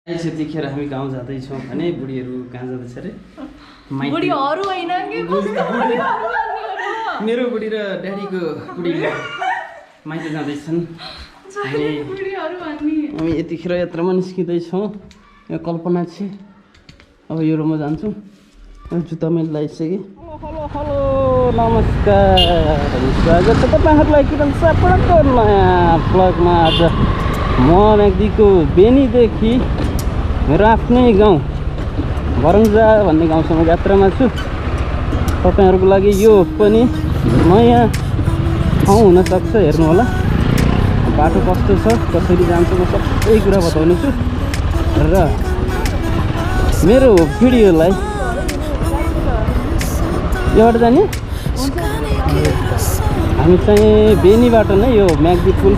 त्यतिखेर हामी गाउँ जाँदैछौँ भने बुढीहरू कहाँ जाँदैछ अरे? बुढीहरू होइन कि मेरो बुढी र ड्याडीको बुढी माइत जाँदैछन्। हामी यतिखेर यात्रामा निस्किँदैछौँ। यो कल्पना छ। अब यो रुममा जान्छौँ। जुत्ता मैले लगाइसकेँ। हेलो हेलो नमस्कार, स्वागत छ तपाईँहरूलाई किरण सापडको नयाँ ब्लगमा। आज म म्याग्दीको बेनीदेखि मेरो आफ्नै गाउँ भरङ्जा भन्ने गाउँसम्म यात्रामा छु। तपाईँहरूको लागि यो पनि नयाँ ठाउँ हुनसक्छ, हेर्नु होला। बाटो कस्तो छ, कसरी जान्छ, म सबै कुरा बताउने छु। र मेरो भिडियोलाई योबाट जाने हामी चाहिँ बेनीबाट नै यो म्याग्दी पुल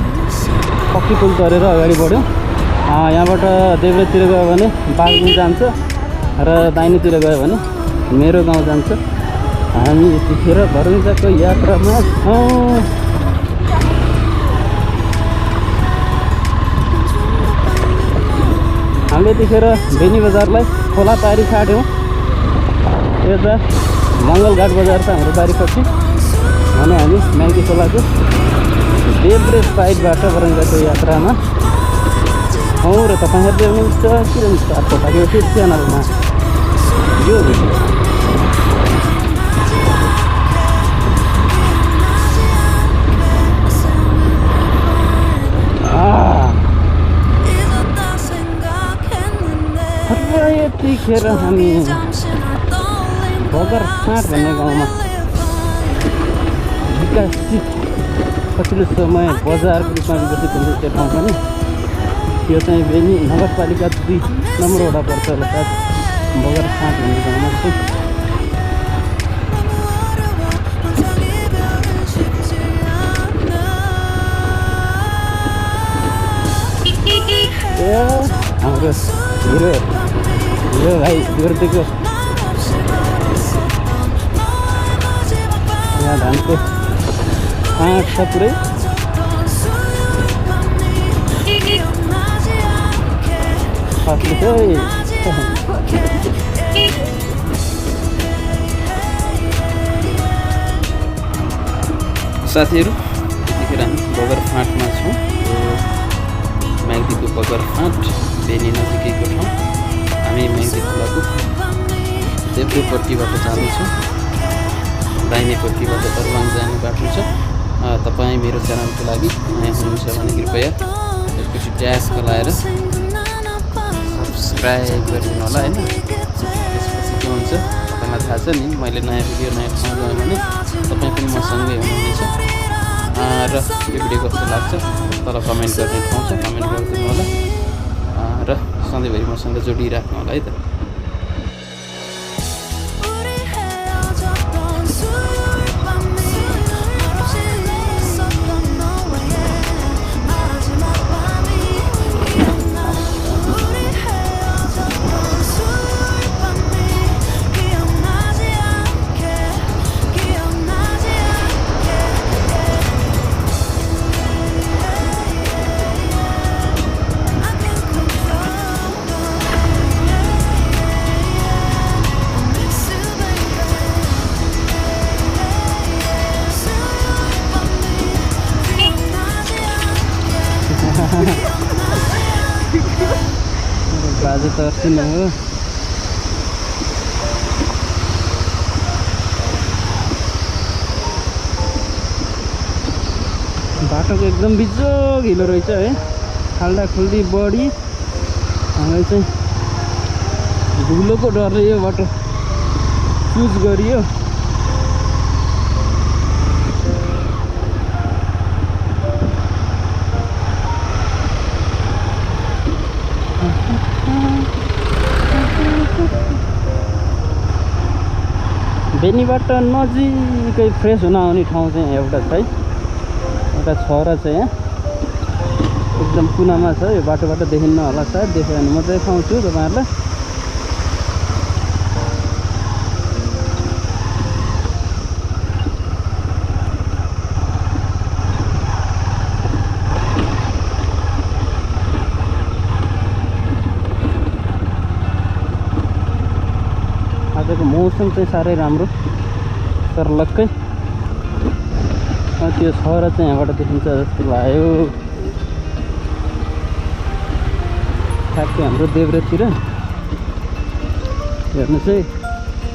पक्की पुल तरेर अगाडि बढ्यौँ। यहाँबाट देब्रेतिर गयो भने बागलुङ जान्छ र दाहिनेतिर गयो भने मेरो गाउँ जान्छ। हामी यतिखेर भरङ्जाको यात्रामा छौँ। हामीले यतिखेर बेनी बजारलाई खोला पारी छाड्यौँ। यता मङ्गलघाट बजार छ हाम्रो बारीपछि भने हामी म्याग्दी खोलाको देब्रे साइडबाट भरङ्जाको यात्रामा छौँ। र तपाईँहरूले हुनुहुन्छ किरण सापकोटाको युट्युब च्यानलमा। यो यतिखेर हामी बगरफाँट भन्ने गाउँमा विकसित पछिल्लो समय बजारको रूपमा विकसित हुँदै त्यो ठाउँ पनि यो चाहिँ बेनी नगरपालिका 2 नम्बर वडा पर्छ होला सायद। बगरफाँट भन्ने गाउँमा छु। हाम्रो हिरो भाइ गोर्देको यहाँ धानको फाँट छ पुरै। साथीहरू यतिखेर हामी बगरफाँटमा छौँ। म्याग्दीको बगरफाँट बेनी नजिकैको ठाउँ। हामी म्याग्दी खोलाको देब्रेपट्टिबाट जाँदैछौँ। दाहिनेपट्टिबाट दरबाङ जाने बाटो छ। तपाईँ मेरो च्यानलको लागि नयाँ हुनुहुन्छ भने कृपया यसपछि ट्याग लगाएर सब्सक्राइब गरिदिनु होला होइन। त्यसपछि के हुन्छ तपाईँलाई थाहा छ नि, मैले नयाँ भिडियो नयाँ ठाउँ गएँ भने तपाईँ पनि मसँगै हुनुहुनेछ। र यो भिडियो कस्तो लाग्छ तल कमेन्ट गर्ने ठाउँ छ, कमेन्ट गरिदिनु होला। र सधैँभरि मसँग जोडिराख्नु होला है त। बाजे त अर्सिन हो। बाटोको एकदम बिजोग हिलो रहेछ है। खाल्डा खुल्डी बढी हामीलाई चाहिँ धुलोको डरले यो बाटो चुज गरियो। बेनीबाट नजिकै फ्रेस हुन आउने ठाउँ चाहिँ एउटा छ है। एउटा छ र चाहिँ यहाँ एकदम कुनामा छ। यो बाटोबाट देखिन्न होला सायद, देख्यो भने म देखाउँछु तपाईँहरूलाई। आजको मौसम चाहिँ साह्रै राम्रो तर लक्कै त्यो छ र चाहिँ यहाँबाट देखिन्छ जस्तो लाग्यो। ठ्याक्कै हाम्रो देब्रेतिर हेर्नु चाहिँ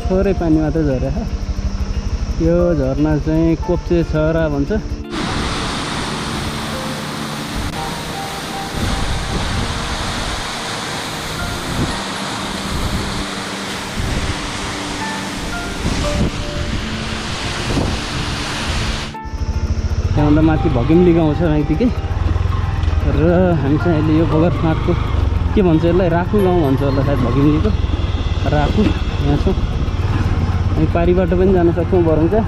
थोरै पानी मात्रै झरेको छ। यो झरना चाहिँ कोप्चे छहरा भन्छ। त्यहाँभन्दा माथि भगिमली गाउँ छ माइतीकै र हामी चाहिँ अहिले यो बगरफाँटको के भन्छ यसलाई राखु गाउँ भन्छ होला सायद भगिमलीको राखु यहाँ छौँ। हामी पारीबाट पनि जान सक्छौँ बरङ्चा।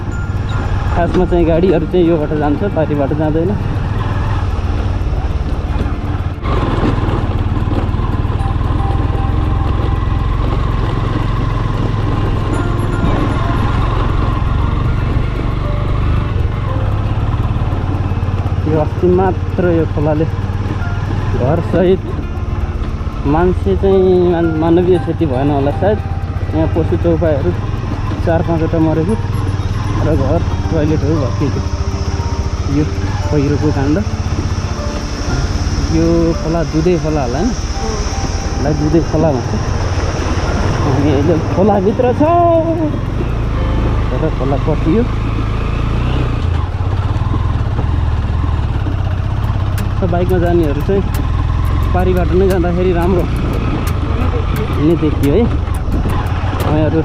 खासमा चाहिँ गाडीहरू चाहिँ योबाट जान्छ पारीबाट जाँदैन। यो अस्ति मात्र यो खोलाले घरसहित मान्छे चाहिँ मानवीय क्षति भएन होला सायद। यहाँ पशु चौपाईहरू 4-5वटा मरेको र घर टोइलेटहरू भत्किएको। यो पहिरोको काण्ड। यो खोला दुधे खोला होला होइन, यसलाई दुधे खोला भन्छ। हामी अहिले खोलाभित्र छौँ र खोला कटियो। बाइकमा जानेहरू चाहिँ पारीबाट नै जाँदाखेरि राम्रो हुने देखियो है। तपाईँहरू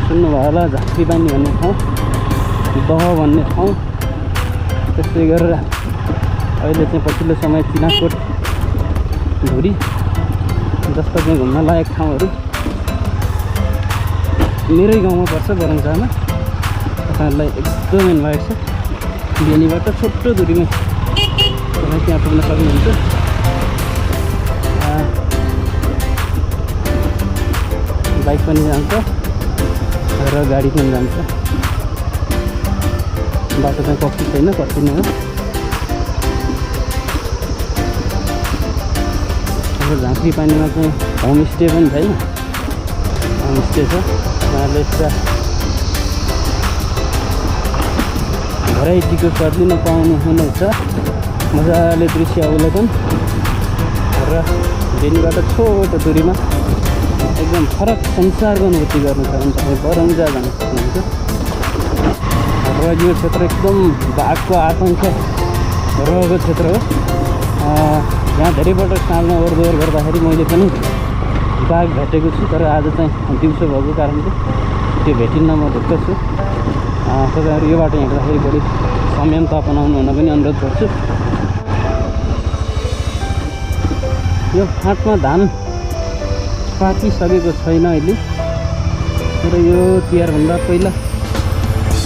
सुन्नुभयो होला झाँक्री पानी भन्ने ठाउँ, दह भन्ने ठाउँ। त्यस्तै गरेर अहिले चाहिँ पछिल्लो समय चिनाकोट धुरी जस्ता चाहिँ घुम्न लायक ठाउँहरू मेरै गाउँमा पर्छ बरङ्चामा। तपाईँहरूलाई एकदम इन्भाइट छ। बेनीबाट छोटो दूरीमै तपाईँ त्यहाँ पुग्न सक्नुहुन्छ। बाइक पनि जान्छ र गाडी पनि जान्छ। बाटो चाहिँ कति छैन, कति नै हो। अब झाँक्री पानीमा चाहिँ होमस्टे पनि छैन, होमस्टे छ। उहाँले यस्ता भेराइटीको स्वाद लिन पाउनुहुनेछ। मजाले दृश्य अवलोकन र बेनीबाट छोटो दूरीमा एकदम फरक संसारको अनुभूति गर्नु छ भने तपाईँ बरङ्जा जान सक्नुहुन्छ। र यो क्षेत्र एकदम बाघको आतङ्क रहेको क्षेत्र हो। यहाँ धेरैपटक साँझमा ओहोरदोहोर गर्दाखेरि मैले पनि बाघ भेटेको छु, तर आज चाहिँ दिउँसो भएको कारणले त्यो भेटिन्न। म ढुक्क छु। तपाईँहरू यो बाटो हिँड्दाखेरि बढी संयमता अपनाउनु हुन पनि अनुरोध गर्छु। यो फाँटमा धान पाकिसकेको छैन अहिले, तर यो तिहारभन्दा पहिला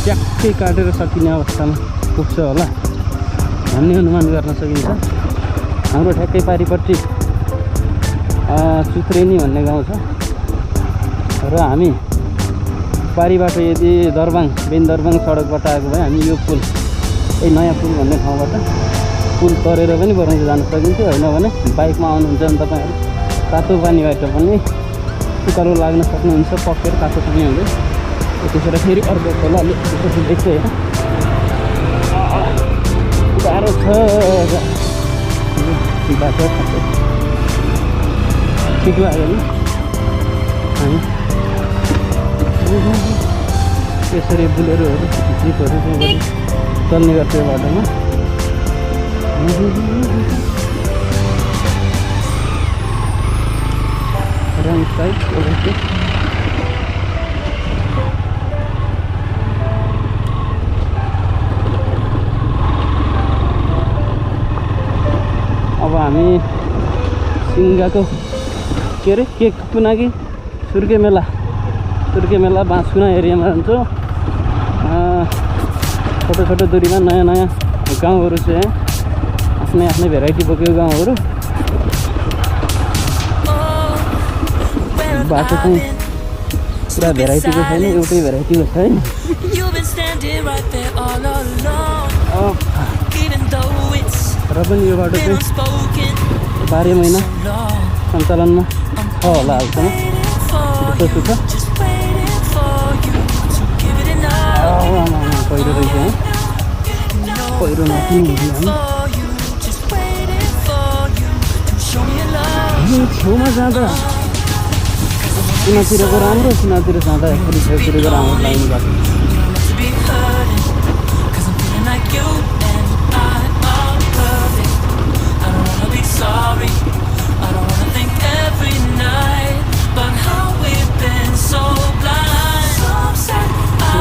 ट्याक्कै काटेर सकिने अवस्थामा पुग्छ होला भन्ने अनुमान गर्न सकिन्छ। हाम्रो ठ्याक्कै पारिपट्टि चुत्रेनी भन्ने गाउँ छ र हामी पारीबाट यदि बेन दरबाङ सडकबाट आएको भए हामी यो पुल, नयाँ पुल भन्ने ठाउँबाट पुल तरेर पनि बरङ्चा जान सकिन्थ्यो। होइन भने बाइकमा आउनुहुन्छ भने तपाईँहरू तातो पानीबाट पनि उकालो लाग्न सक्नुहुन्छ, पक्केर तातो पानी हुँदै। त्यसबाट फेरि अर्को खोलाले त्यसपछि देख्छ होइन, गाह्रो छ बाटो। ठिक लाग्यो नि हामी यसरी बुलेरोहरू जिपहरू चाहिँ चल्ने गर्छ यो बाटोमा। रङ साइड अब हामी सिङ्गाको के अरे के कुनाकी सुर्के मेला बाँसकुना एरियामा जान्छौँ। छोटो छोटो दूरीमा नयाँ नयाँ गाउँहरू छ। यहाँ आफ्नै आफ्नै भेराइटी बोकेको गाउँहरू। बाटो चाहिँ पुरा भेराइटीको छैन, एउटै भेराइटीको छैन। र पनि यो बाटो चाहिँ 12 महिना सञ्चालनमा छ होला हालसम्म। कस्तो छ पहिरो रहेछ है पहिरो नकिन्नु छेउमा जाँदा कुनातिरको राम्रो कुनातिर जाँदा फेरि छेउतिरको राम्रो लाग्नु भएको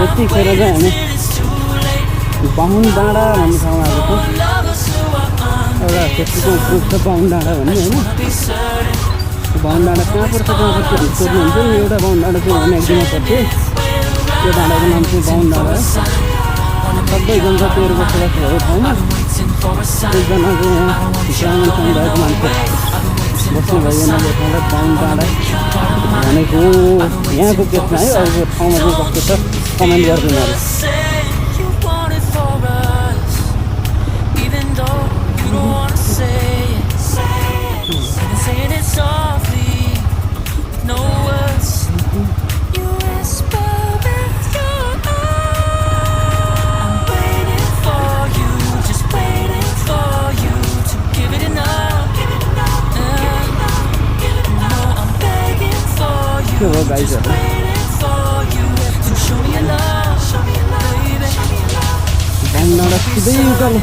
यतिखेर चाहिँ हामी बाहुन डाँडा भन्ने ठाउँमा आएको छौँ एउटा फेस्टिभल ग्रुप छ बाहुन डाँडा भन्ने होइन बाहुन डाँडा कहाँ पर्छ सोध्नुहुन्छ नि एउटा बाहुन डाँडा चाहिँ हामी एकदिनमा पर्थ्यो त्यो डाँडाको नाम चाहिँ बाहुन डाँडा सबै जनजातिहरू बसोबास भएको ठाउँमा एकजना चाहिँ यहाँ ग्रामीण समुदायको मान्छे बस्ने भइएनाले ठाउँलाई बाहुन डाँडा भनेको यहाँको केसमा है अरूको ठाउँमा चाहिँ कस्तो छ कमेन्ट गरिदिनु के हो गाइजहरू बाहुनडाँडा सिधै उकालो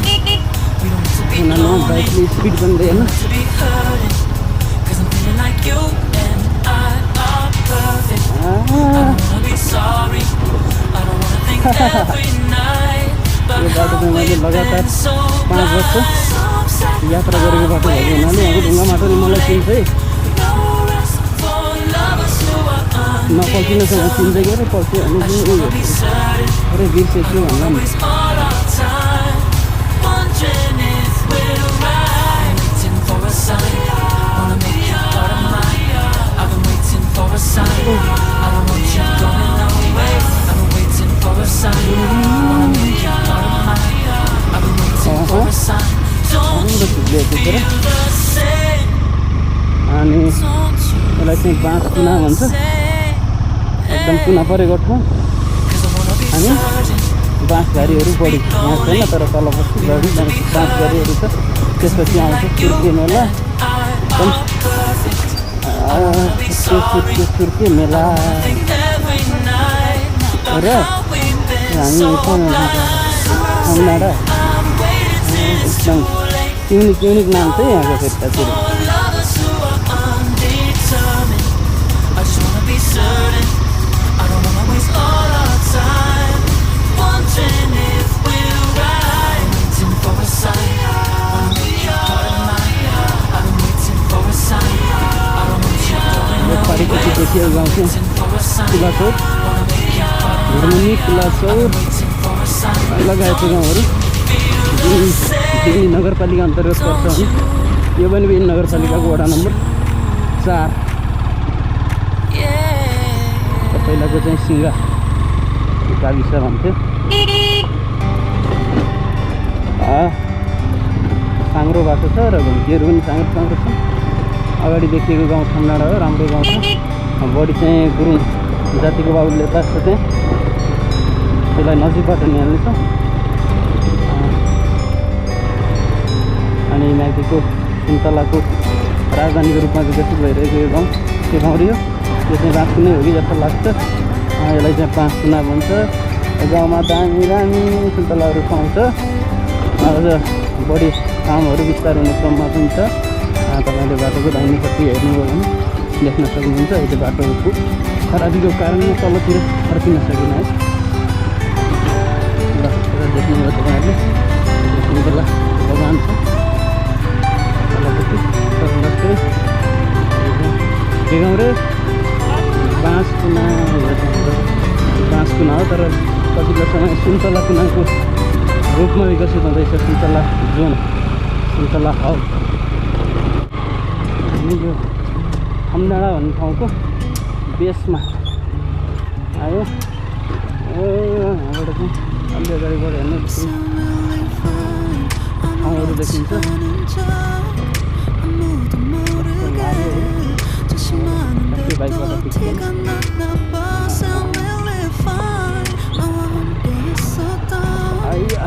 उनीहरू बाइकले स्पिड बन्दैन यो बाटो चाहिँ मैले लगातार 5 वर्ष यात्रा गरेको बाटो भएको हुनाले यहाँको ढुङ्गा माटोले मलाई चिन्छ है नपल्टिनसँग चिन्दै गएर पल्ट्यो भने चाहिँ उयो अरे बिर्सेछु भन्दा नि अनि यसलाई चाहिँ बाँस कुना भन्छ एकदम कुना परेको ठाउँ अनि बाँसघारीहरू बढी यहाँ छैन तर तल बस्ती बढी बाँसघारीहरू छ त्यसपछि आउँछ सुर्के मेला सुर्के मेला र हामी डाँडा एकदम युनिक नाम चाहिँ यहाँको फेरि देखिएको गाउँ चाहिँ खुला चौर घुर्मुनी खुला चौर लगायतको गाउँहरू दिल्ली नगरपालिका अन्तर्गत पर्छ भने यो पनि विभिन्न नगरपालिकाको वडा नम्बर 4 पहिलाको चाहिँ सिङ्गा गाविस भन्थ्यो साङ्ग्रो बाटो छ र घुम्तीहरू पनि साङ्ग्रो छ अगाडि देखिएको गाउँ ठन्डाडा हो राम्रो गाउँ छ बढी चाहिँ गुरुङ जातिको बाबुले तास्छ चाहिँ त्यसलाई नजिकबाट निहाल्नेछ अनि माथिको सुन्तलाको राजधानीको रूपमा विकसित भइरहेको यो गाउँ त्यो गाउँ यो चाहिँ बाँसकुनै हो कि जस्तो लाग्छ यसलाई चाहिँ बाँसकुना भन्छ गाउँमा दामी सुन्तलाहरू पाउँछ अझ बढी कामहरू विस्तार हुने क्रममा पनि छ तपाईँले बाटोको दाहिनेपट्टि हेर्नुभयो भने देख्न सक्नुहुन्छ अहिले बाटोको खराबीको कारणले तलतिर फर्किन सकिन है ल देख्नुभयो तपाईँहरूले सुन्तला बगान छ तलपट्टि के गाउँ रे बाँसकुना हो तर पछिल्लो समय सुन्तला कुनाको रूपमा विकसित हुँदैछ सुन्तला जोन सुन्तला हब यो ठन्डाडा भन्ने ठाउँको बेसमा आयो यहाँबाट चाहिँ अलि अगाडिबाट हेर्नु ठाउँहरू देखिन्छ बाइकबाट खिच्दैन आइया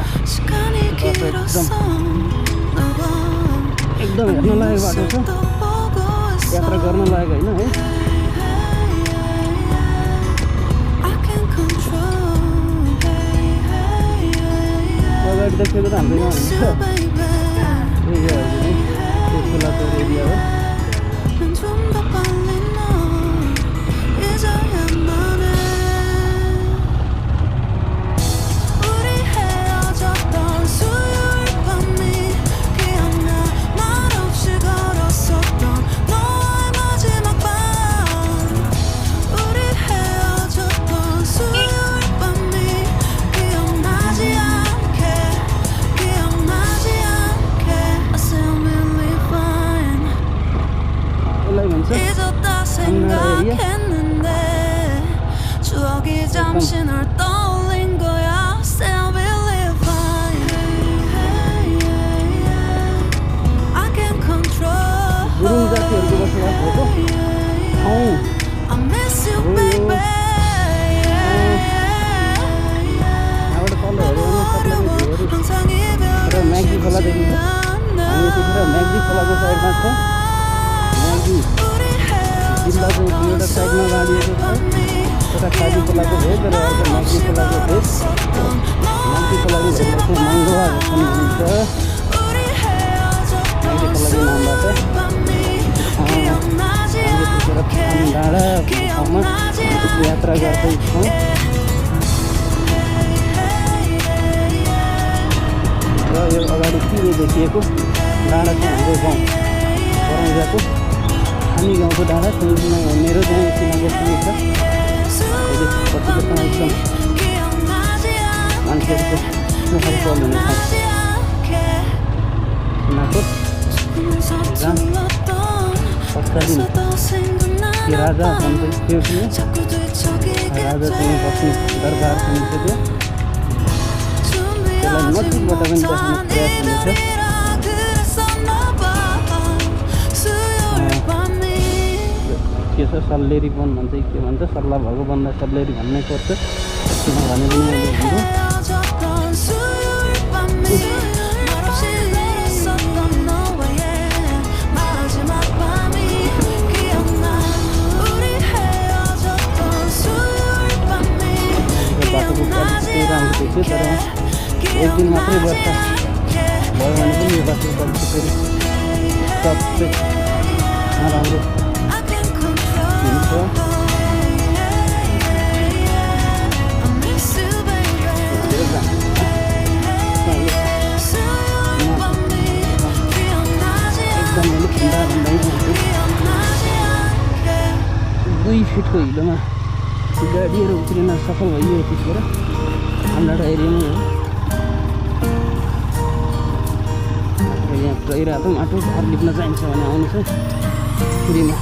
एकदम हेर्न लायक बाटो छ यात्रा गर्न लायक होइन है अगाडि देखेको त हाम्रो यहाँ हुन्छ एरियाहरू नै त्यो खोलाको एरिया हो गुरुङ जातिहरूको बसोबास भएको ठाउँ यहाँबाट तल हेऱ्यो भने र म्याग्दी खोला देखिन्छ हामी त्यतिखेर म्याग्दी खोलाको साइडमा छ म्याग्दी जिल्लाको दुईवटा साइडमा बाँडिएको छ एउटा काली खोलाको भेग र अर्को म्याग्दी खोलाको भेग म्याग्दी खोलाको भेगलाई चाहिँ मङ्गवा भन्छन् भनिन्छ म्याग्दी खोलाको नामबाट डाँडा ठाउँमा यात्रा गर्दैछौँ र यो अगाडि पिरो देखिएको डाँडा चाहिँ हाम्रो गाउँ परङ्जाको हामी गाउँको डाँडा मेरो चाहिँ सिमाको पुगेको छ अहिले पछिल्लो एकदम मान्छेहरूको सुखर चल हुने ठाउँ सिमाकोट जहाँ पछाडि के राजा भन्छ त्यो राजा चाहिँ बस्ने दरबार पनि छ त्यो त्यसलाई नजिकबाट पनि देख्ने प्रयास हुनेछ के छ सल्लेरी वन भन्छ के भन्छ सल्लाह भएको भन्दा सल्लेरी भन्नै पर्छ किनभने पनि मैले भन्छु बाटोको क्वालिटी राम्रो देख्यो तर एक दिन मात्रै वर्षा भयो भने पनि यो बाटोको क्वालिटी फेरि सबै नराम्रो हुन्छ एकदम मैले ठन्डा भन्दै 2 फिटको हिलोमा गाडीहरू उत्रिन सफल भइयो त्यतिखेर ठन्डा एरियामै हो यहाँ पहिरातो माटो घर लिप्न चाहिन्छ भने आउनु चाहिँ फ्रीमा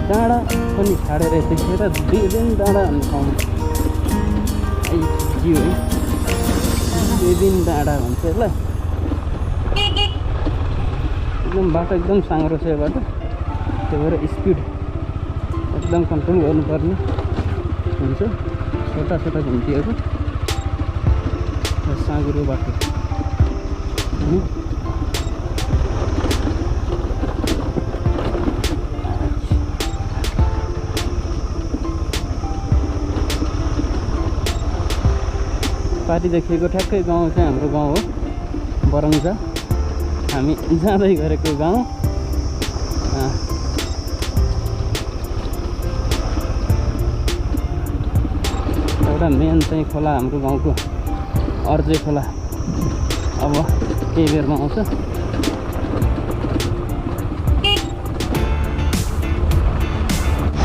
डाँडा पनि छाडेर त्यतिखेर बेदिन डाँडा भन्ने ठाउँ आइपुग्यो है बेदिन डाँडा भन्छ यसलाई एकदम बाटो एकदम साँघुरो छ यो बाटो त्यही भएर स्पिड एकदम कन्ट्रोल गर्नुपर्ने हुन्छ छोटा छोटा घुम्तीहरू साँघुरो बाटो पारी देखिएको ठ्याक्कै गाउँ चाहिँ हाम्रो गाउँ हो बरङ्जा हामी जाँदै गरेको गाउँ। एउटा मेन चाहिँ खोला हाम्रो गाउँको अर्जे खोला अब केही बेरमा आउँछ।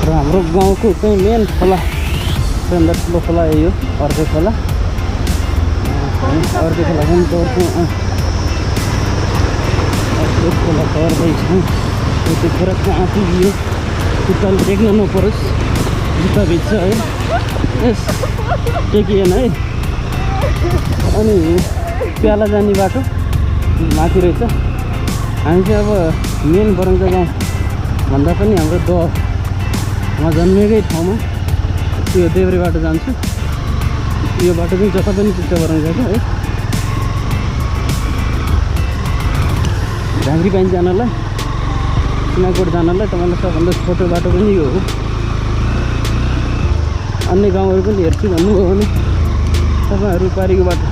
र हाम्रो गाउँको चाहिँ मेन खोला सबैभन्दा ठुलो खोला यो अर्जे खोला। अर्जे खोला पनि तर्छौँ, अर्जे खोला तर्दैछौँ। त्यतिखेर कहाँ पुग्यो जुत्ता टेक्न नपरोस्, जुत्ता भिज्छ है। यस टेकिएन है। अनि प्याला जाने बाटो माथि रहेछ। हामी चाहिँ अब मेन बरङ्जा गाउँ भन्दा पनि हाम्रो दहमा जन्मेकै ठाउँमा यो देब्रे बाटो जान्छु। यो बाटो चाहिँ जता पनि पुग्छ बरङ्जाको है। झाँक्री पाइन जानलाई, सिनाकोट जानलाई तपाईँलाई सबभन्दा छोटो बाटो पनि यो हो। अन्य गाउँहरू पनि हेर्छु भन्नुभयो भने तपाईँहरू पारीको बाटो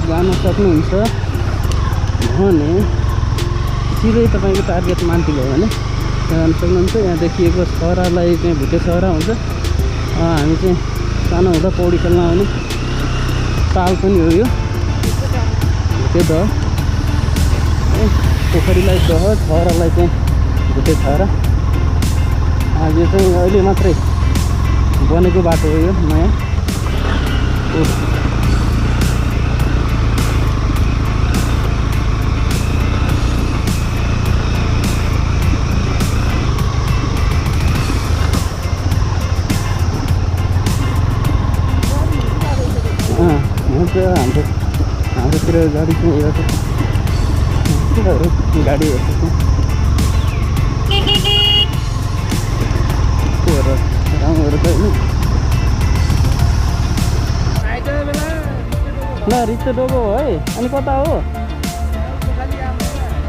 जान सक्नुहुन्छ भने सिधै तपाईँको टार्गेट मान्ती भयो भने जान सक्नुहुन्छ। यहाँ देखिएको सहरालाई चाहिँ भुटे सहरा हुन्छ। हामी चाहिँ सानो हुँदा पौडी खेल्न आउने ताल पनि हो यो। त्यो दह पोखरीलाई दह, छहरालाई चाहिँ भुटे छहरा। यो चाहिँ अहिले मात्रै बनेको बाटो हो यो नयाँ। हाम्रोतिर गाडी चाहिँ एउटा गाडी हेर्छु राम्रोहरू त होइन। ल रित्तो डोगो हो है। अनि कता हो?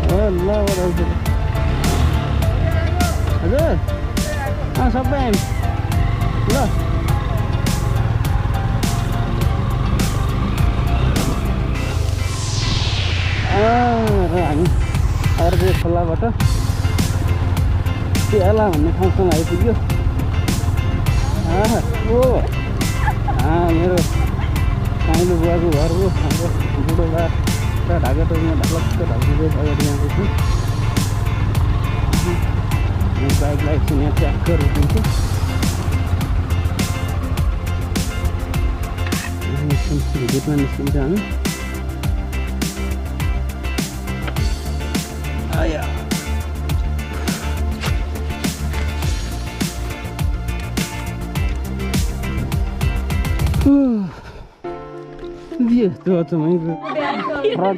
ल हजुर सबै हामी ल र हामी अर्जे खोलाबाट प्याला भन्ने ठाउँसम्म आइपुग्यो। मेरो काइलो बुवाको घर हो। हाम्रो बुढो बा पुरा ढाका टोपीमा ढलक्क ढल्किँदै अगाडि जाँदैछु। बाइकलाई एकछिन यहाँ ट्याक्क रोकिन्छु। भिडियोमा निस्किन्छ हामी।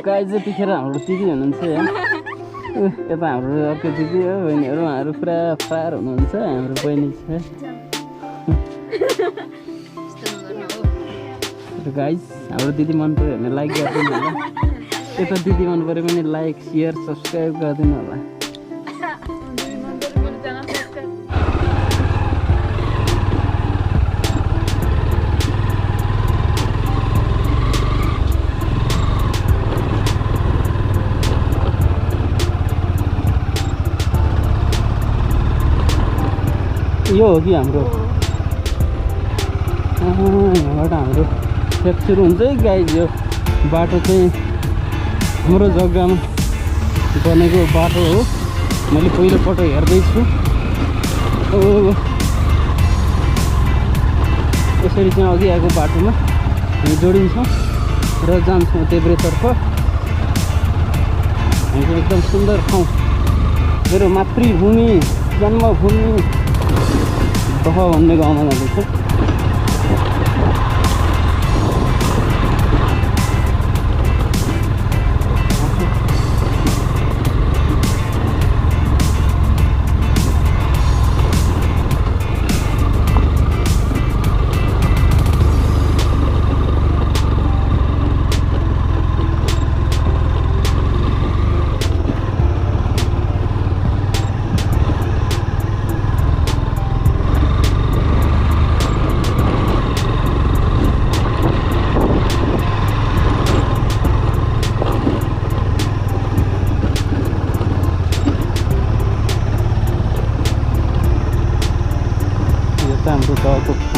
गाइज यतिखेर हाम्रो दिदी हुनुहुन्छ यहाँ। यता हाम्रो अर्को दिदी हो, बहिनीहरू उहाँहरू पुरा फायर हुनुहुन्छ। हाम्रो बहिनी छ। गाइज हाम्रो दिदी मन पऱ्यो भने लाइक गरिदिनु होला। यता दिदी मन पऱ्यो भने लाइक सेयर सब्सक्राइब गरिदिनु होला। यो हो कि हाम्रो यहाँबाट हाम्रो ट्रेक सुरु हुन्छ है गाइज। यो बाटो चाहिँ हाम्रो जग्गामा बनेको बाटो हो। मैले पहिलोपल्ट हेर्दैछु। यसरी चाहिँ अघि आएको बाटोमा हामी जोडिन्छौँ र जान्छौँ देब्रेतर्फ। हाम्रो एकदम सुन्दर ठाउँ, मेरो मातृभूमि, जन्मभूमि दह भन्ने गाउँमा जाँदैछु।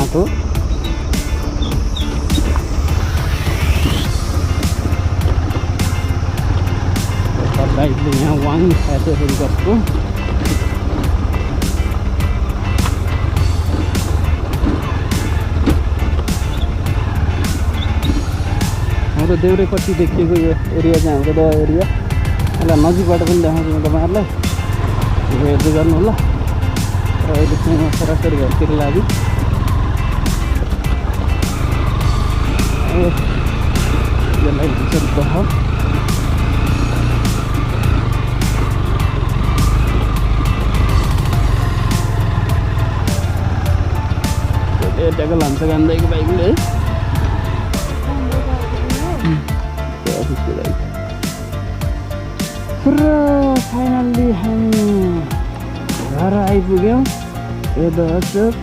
बाटो बाइकले यहाँ वाङ खाएछ हेलिकप्टरको हाम्रो देउरेपट्टि देखिएको यो एरिया चाहिँ हाम्रो दह एरिया यसलाई नजिकबाट पनि देखाउँछु म तपाईँहरूलाई हेर्दै गर्नु होला र अहिले चाहिँ म सरासरी घरतिर लाग्यो यसलाई भन्छ दह ट्याकल हान्छ गान्दाको बाइकले है अफिसको बाइक र फाइनल्ली हामी घर आइपुग्यौँ यो दर्शक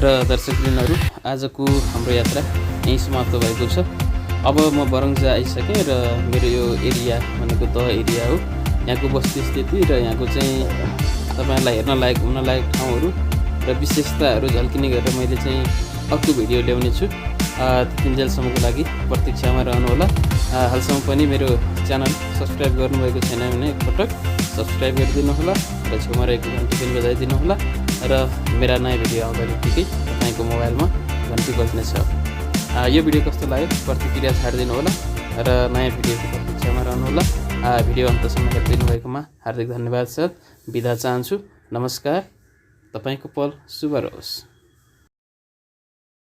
र दर्शकजनहरू आजको हाम्रो यात्रा यहीँ समाप्त भएको छ। अब म बरङ्जा आइसकेँ र मेरो यो एरिया भनेको दह एरिया हो। यहाँको वस्तु स्थिति र यहाँको चाहिँ तपाईँहरूलाई हेर्न लायक हुन लायक ठाउँहरू र विशेषताहरू झल्किने गरेर मैले चाहिँ अर्को भिडियो ल्याउने छु। तिनजेलसम्मको लागि प्रतीक्षामा रहनुहोला। हालसम्म पनि मेरो च्यानल सब्सक्राइब गर्नुभएको छैन भने एकपटक सब्सक्राइब गरिदिनु होला र छेउमा रहेको घन्टी पनि बजाइदिनु होला र मेरा नयाँ भिडियो आउँदा बित्तिकै तपाईँको मोबाइलमा घन्टी बज्नेछ। यो भिडियो कस्तो लाग्यो प्रतिक्रिया छाडिदिनु होला र नयाँ भिडियोको प्रतीक्षामा रहनुहोला। भिडियो अन्तसम्म हेरिदिनु भएकोमा हार्दिक धन्यवाद सर। बिदा चाहन्छु। नमस्कार। तपाईँको पल शुभ रहोस्।